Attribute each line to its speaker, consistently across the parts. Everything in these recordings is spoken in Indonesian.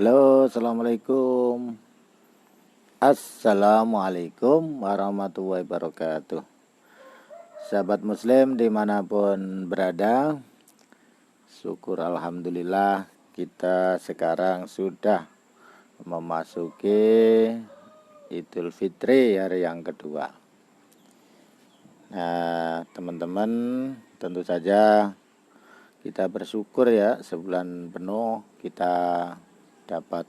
Speaker 1: Halo, assalamualaikum. Assalamualaikum warahmatullahi wabarakatuh. Sahabat Muslim dimanapun berada, syukur alhamdulillah kita sekarang sudah memasuki Idul Fitri hari yang kedua. Nah, teman-teman, tentu saja kita bersyukur ya, sebulan penuh kita dapat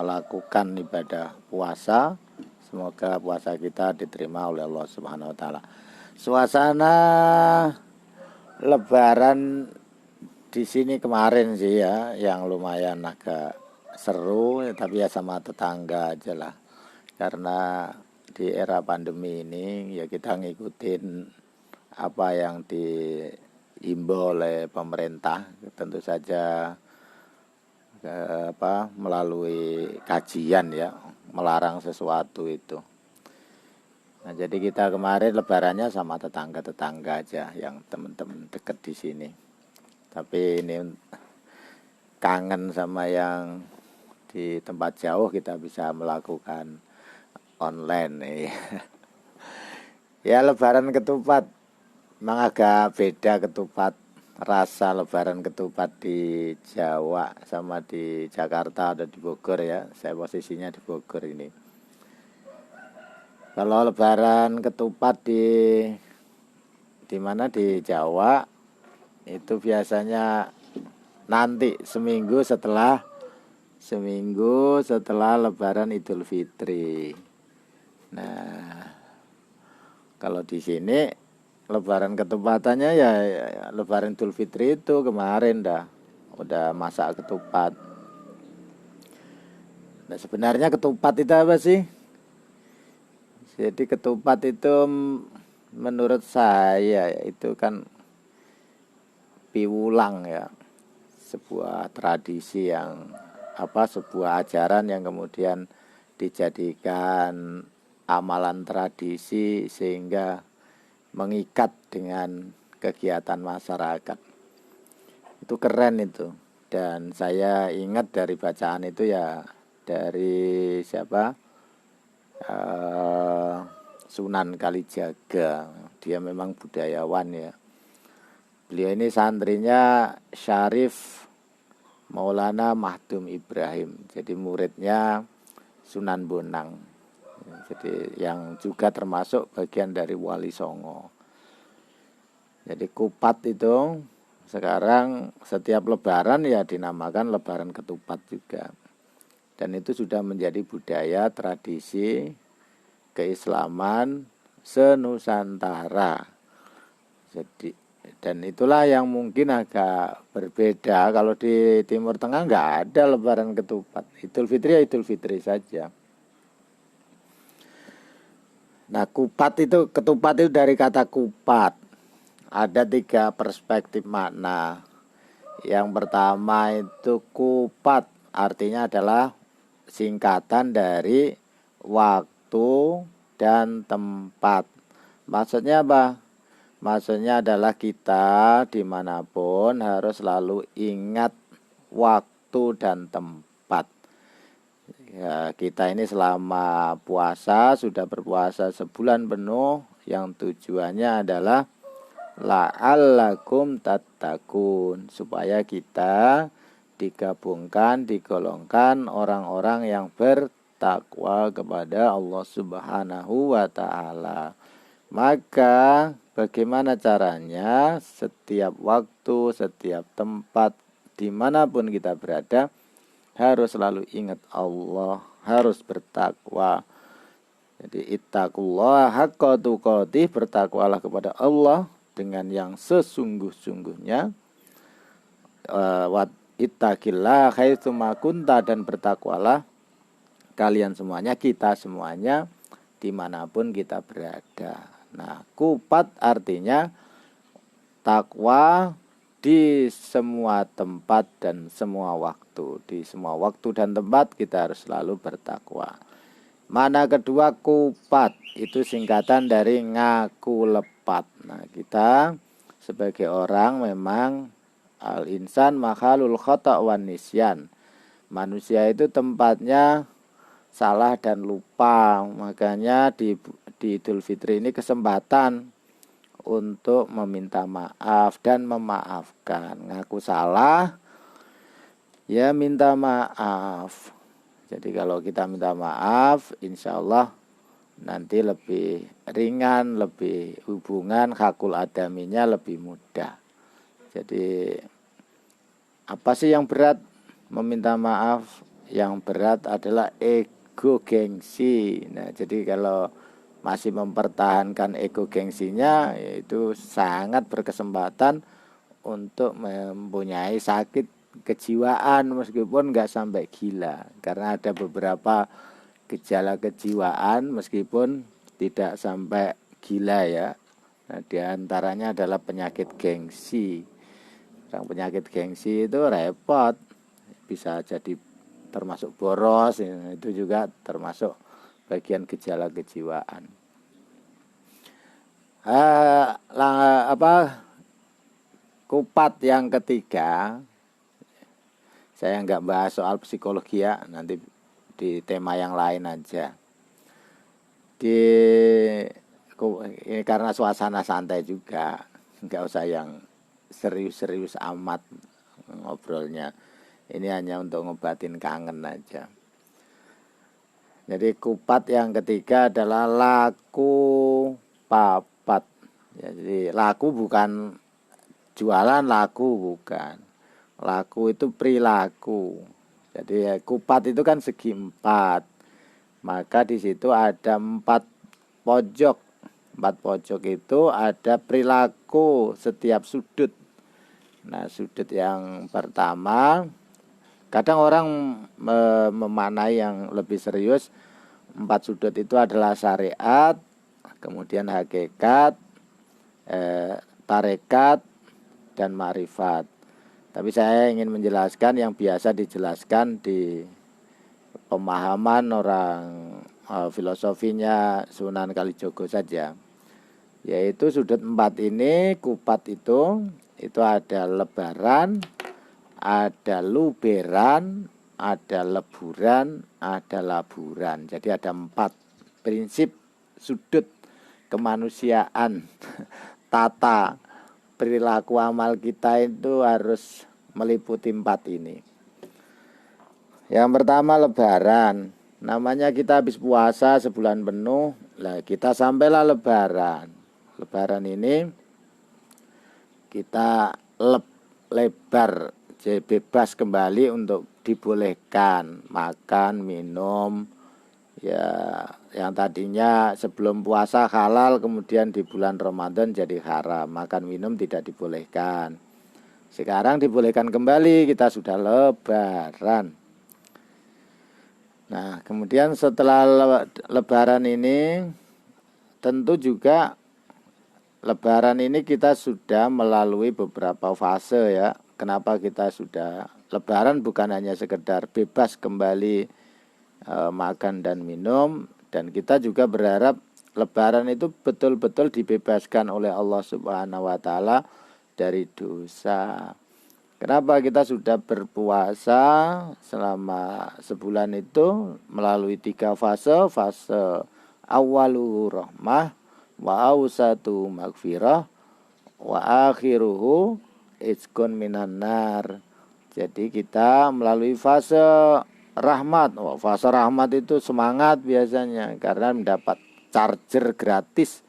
Speaker 1: melakukan ibadah puasa. Semoga puasa kita diterima oleh Allah Subhanahu wa taala. Suasana lebaran di sini kemarin sih ya yang lumayan agak seru, tapi ya sama tetangga aja lah. Karena di era pandemi ini ya kita ngikutin apa yang diimbau oleh pemerintah, tentu saja melalui kajian ya, melarang sesuatu itu. Nah, jadi kita kemarin lebarannya sama tetangga-tetangga aja yang teman-teman deket di sini. Tapi ini kangen sama yang di tempat jauh, kita bisa melakukan online nih. Ya, lebaran ketupat memang agak beda ketupat. Rasa lebaran ketupat di Jawa sama di Jakarta atau di Bogor ya. Saya posisinya di Bogor ini. Kalau lebaran ketupat di mana di Jawa itu biasanya nanti seminggu setelah lebaran Idul Fitri. Nah, kalau di sini lebaran ketupatannya ya lebaran Idul Fitri itu kemarin udah masak ketupat. Nah, sebenarnya ketupat itu apa sih? Jadi ketupat itu menurut saya itu kan piwulang ya, sebuah tradisi yang sebuah ajaran yang kemudian dijadikan amalan tradisi sehingga mengikat dengan kegiatan masyarakat. Itu keren itu. Dan saya ingat dari bacaan itu ya dari Sunan Kalijaga. Dia memang budayawan ya. Beliau ini santrinya Syarif Maulana Mahdum Ibrahim. Jadi muridnya Sunan Bonang. Jadi yang juga termasuk bagian dari Wali Songo. Jadi kupat itu sekarang setiap lebaran ya dinamakan lebaran ketupat juga. Dan itu sudah menjadi budaya tradisi keislaman senusantara. Jadi dan itulah yang mungkin agak berbeda. Kalau di Timur Tengah nggak ada lebaran ketupat. Idul Fitri ya Idul Fitri saja. Nah, ketupat itu dari kata kupat. Ada 3 perspektif makna. Yang pertama itu kupat, artinya adalah singkatan dari waktu dan tempat. Maksudnya apa? Maksudnya adalah kita dimanapun harus selalu ingat waktu dan tempat. Ya, kita ini selama puasa sudah berpuasa sebulan penuh, yang tujuannya adalah la'allakum tattaqun, supaya kita digolongkan orang-orang yang bertakwa kepada Allah Subhanahu wa taala. Maka bagaimana caranya? Setiap waktu, setiap tempat, dimanapun kita berada, harus selalu ingat Allah, harus bertakwa. Jadi ittaqullah haqqa tuqatih, bertakwalah kepada Allah dengan yang sesungguh-sungguhnya. Ittaqillah haitsu ma kunta, dan bertakwalah kalian semuanya, kita semuanya, dimanapun kita berada. Nah, kupat artinya takwa di semua tempat dan semua waktu. Di semua waktu dan tempat kita harus selalu bertakwa. Mana kedua, kupat itu singkatan dari ngaku lepat. Nah, kita sebagai orang memang al-insan makhalul khata' wan nisyan. manusia itu tempatnya salah dan lupa. Makanya di Idul Fitri ini kesempatan untuk meminta maaf dan memaafkan. Ngaku salah, ya minta maaf. Jadi kalau kita minta maaf, insya Allah nanti lebih ringan, lebih hubungan hakul adaminya lebih mudah. Jadi apa sih yang berat? Meminta maaf. Yang berat adalah ego gengsi. Nah, jadi kalau masih mempertahankan ego gengsinya, itu sangat berkesempatan untuk mempunyai sakit kejiwaan meskipun nggak sampai gila. Karena ada beberapa gejala kejiwaan meskipun tidak sampai gila ya. Nah, diantaranya adalah penyakit gengsi. Orang penyakit gengsi itu repot, bisa jadi termasuk boros, itu juga termasuk bagian gejala kejiwaan. Kupat yang ketiga, saya nggak bahas soal psikologi ya, nanti di tema yang lain aja. Ini karena suasana santai juga, nggak usah yang serius-serius amat ngobrolnya. Ini hanya untuk ngobatin kangen aja. Jadi kupat yang ketiga adalah laku papat. Jadi laku bukan jualan, laku bukan. Laku itu perilaku. Jadi kupat itu kan segi 4. Maka di situ ada 4 pojok. 4 pojok itu ada perilaku setiap sudut. Nah, sudut yang pertama, kadang orang memaknai yang lebih serius, 4 sudut itu adalah syariat, kemudian hakikat, tarekat, dan ma'rifat. Tapi saya ingin menjelaskan yang biasa dijelaskan di pemahaman orang filosofinya Sunan Kalijogo saja. Yaitu sudut 4 ini, kupat itu ada lebaran, ada luberan, ada leburan, ada laburan. Jadi ada 4 prinsip sudut kemanusiaan. Tata perilaku amal kita itu harus meliputi 4 ini. Yang pertama lebaran. Namanya kita habis puasa sebulan penuh, lah kita sampailah lebaran. Lebaran ini kita lebar, jadi bebas kembali untuk dibolehkan makan, minum, ya yang tadinya sebelum puasa halal, kemudian di bulan Ramadan jadi haram, makan minum tidak dibolehkan. Sekarang dibolehkan kembali, kita sudah lebaran. Nah, kemudian setelah lebaran ini, tentu juga lebaran ini kita sudah melalui beberapa fase ya. Kenapa kita sudah lebaran? Bukan hanya sekedar bebas kembali makan dan minum, dan kita juga berharap lebaran itu betul-betul dibebaskan oleh Allah Subhanahu wa taala dari dosa. Kenapa kita sudah berpuasa selama sebulan itu melalui 3 fase. Fase awaluhu rahmah, wa awsatu magfirah, wa akhiruhu iskun minan nar. Jadi kita melalui fase rahmat. Fase rahmat itu semangat biasanya karena mendapat charger gratis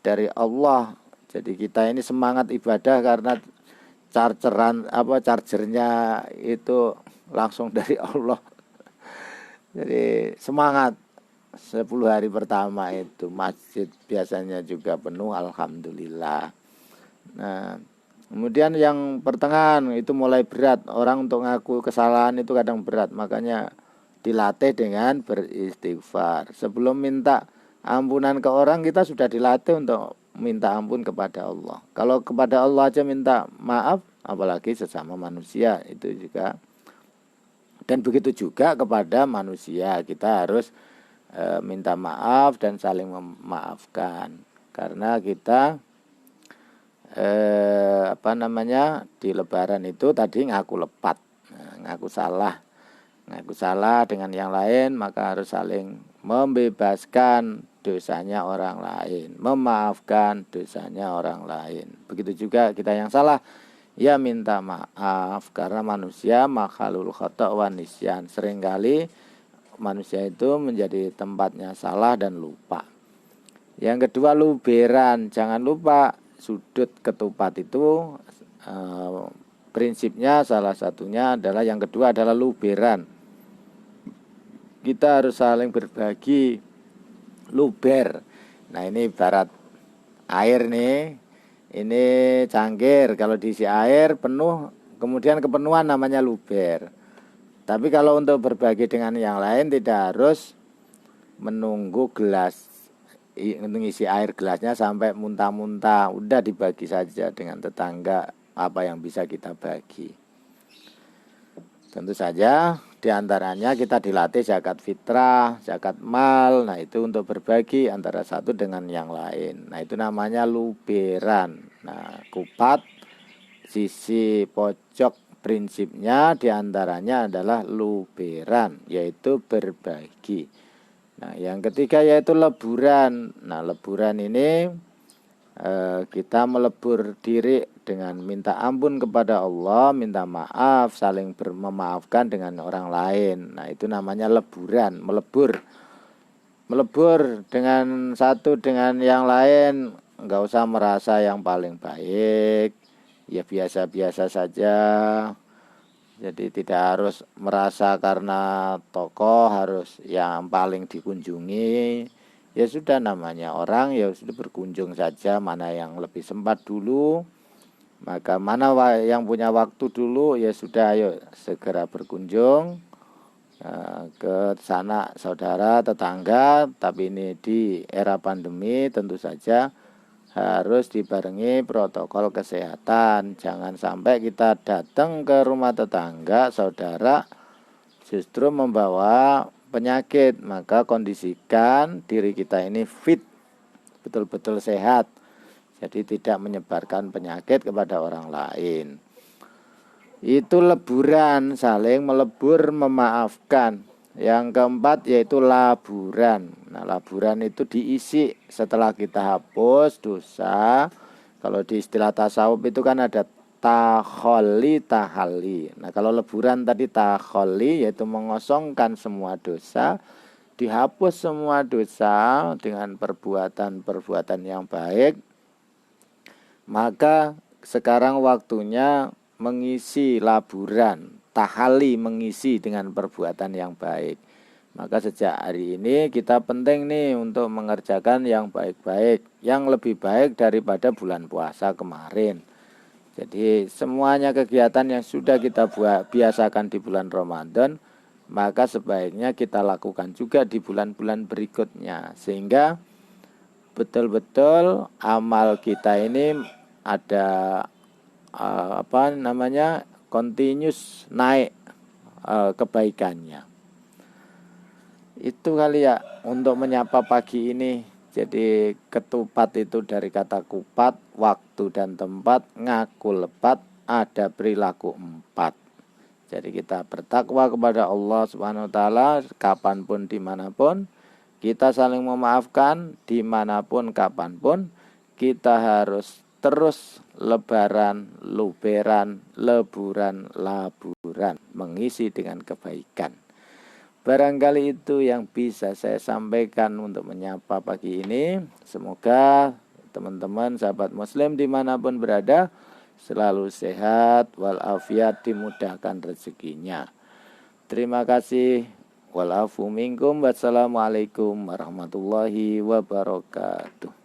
Speaker 1: dari Allah. Jadi kita ini semangat ibadah karena chargernya itu langsung dari Allah. Jadi semangat 10 hari pertama itu masjid biasanya juga penuh, alhamdulillah. Nah, kemudian yang pertengahan itu mulai berat. Orang untuk ngaku kesalahan itu kadang berat, makanya dilatih dengan beristighfar. Sebelum minta ampunan ke orang, kita sudah dilatih untuk minta ampun kepada Allah. Kalau kepada Allah aja minta maaf, apalagi sesama manusia itu juga. Dan begitu juga kepada manusia, kita harus minta maaf dan saling memaafkan. Karena kita di lebaran itu tadi ngaku lepat, ngaku salah, ngaku salah dengan yang lain, maka harus saling membebaskan dosanya orang lain, memaafkan dosanya orang lain. Begitu juga kita yang salah, ya minta maaf, karena manusia makhluk khata' wa nisyan. Seringkali manusia itu menjadi tempatnya salah dan lupa. Yang kedua, luberan. Jangan lupa sudut ketupat itu prinsipnya salah satunya adalah, yang kedua adalah luberan. Kita harus saling berbagi, luber. Nah, ini ibarat air nih. Ini cangkir, kalau diisi air penuh, kemudian kepenuhan namanya luber. Tapi kalau untuk berbagi dengan yang lain tidak harus menunggu gelas, mengisi air gelasnya sampai muntah-muntah. Udah dibagi saja dengan tetangga apa yang bisa kita bagi. Tentu saja diantaranya kita dilatih zakat fitrah, zakat mal. Nah, itu untuk berbagi antara satu dengan yang lain. Nah, itu namanya luberan. Nah, kupat sisi pojok prinsipnya diantaranya adalah luberan, yaitu berbagi. Nah, yang ketiga yaitu leburan. Nah, leburan ini kita melebur diri dengan minta ampun kepada Allah, minta maaf, saling memaafkan dengan orang lain. Nah, itu namanya leburan, melebur. Melebur dengan satu dengan yang lain, enggak usah merasa yang paling baik, ya biasa-biasa saja. Jadi tidak harus merasa karena tokoh harus yang paling dikunjungi. Ya sudah, namanya orang, ya sudah berkunjung saja, mana yang lebih sempat dulu. Maka mana yang punya waktu dulu, ya sudah, ayo segera berkunjung ke sana saudara, tetangga. Tapi ini di era pandemi tentu saja harus dibarengi protokol kesehatan. Jangan sampai kita datang ke rumah tetangga saudara justru membawa penyakit. Maka kondisikan diri kita ini fit, betul-betul sehat, jadi tidak menyebarkan penyakit kepada orang lain. Itu leburan, saling melebur, memaafkan. Yang keempat yaitu laburan. Nah, laburan itu diisi setelah kita hapus dosa. Kalau di istilah tasawuf itu kan ada takholi, tahali. Nah, kalau leburan tadi takholi, yaitu mengosongkan semua dosa, dihapus semua dosa dengan perbuatan-perbuatan yang baik. Maka sekarang waktunya mengisi laburan, tahali, mengisi dengan perbuatan yang baik. Maka sejak hari ini kita penting nih untuk mengerjakan yang baik-baik, yang lebih baik daripada bulan puasa kemarin. Jadi semuanya kegiatan yang sudah kita biasakan di bulan Ramadan, maka sebaiknya kita lakukan juga di bulan-bulan berikutnya, sehingga betul-betul amal kita ini ada continuous naik kebaikannya. Itu kali ya untuk menyapa pagi ini. Jadi ketupat itu dari kata kupat, waktu dan tempat, ngaku lepat, ada perilaku 4. Jadi kita bertakwa kepada Allah Subhanahu wa taala kapanpun dimanapun, kita saling memaafkan dimanapun kapanpun, kita harus terus lebaran, luberan, leburan, laburan, mengisi dengan kebaikan. Barangkali itu yang bisa saya sampaikan untuk menyapa pagi ini. Semoga teman-teman sahabat muslim dimanapun berada selalu sehat walafiat, dimudahkan rezekinya. Terima kasih. Walafu minkum. Wassalamualaikum warahmatullahi wabarakatuh.